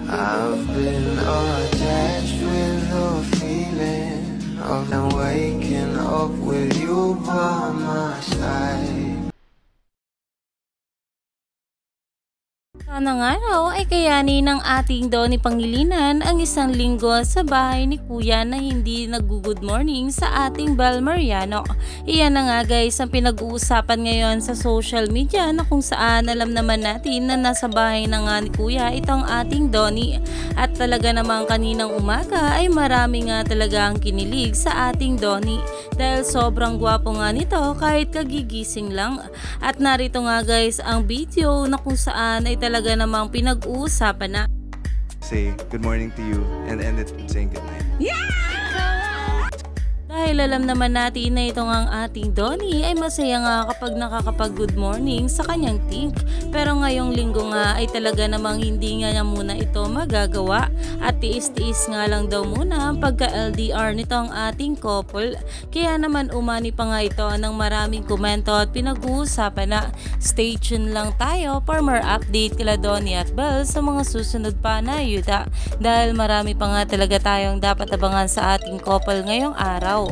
I've been attached with the feeling of waking up with you by my side. Sana nga raw ay kayanin ng ating Donnie Pangilinan ang isang linggo sa bahay ni Kuya na hindi nag-good morning sa ating Bel Mariano. Iyan na nga guys ang pinag-uusapan ngayon sa social media na kung saan alam naman natin na nasa bahay na nga ni Kuya itong ating Donnie. At talaga namang kaninang umaga ay marami nga talaga ang kinilig sa ating Donnie dahil sobrang gwapo nga nito kahit kagigising lang. At narito nga guys ang video na kung saan ay talaga namang pinag-uusapan na. Say good morning to you and end it saying good night. Dahil alam naman natin na itong ang ating Donnie ay masaya nga kapag nakakapag-good morning sa kanyang Tink. Pero ngayong linggo nga ay talaga namang hindi nga niya muna ito magagawa at tiis-tiis nga lang daw muna ang pagka-LDR nitong ating couple. Kaya naman umani pa nga ito ng maraming komento at pinag-uusapan na. Stay tuned lang tayo for more update kila Donnie at Bel sa mga susunod pa na ayuda. Dahil marami pa nga talaga tayong dapat abangan sa ating couple ngayong araw.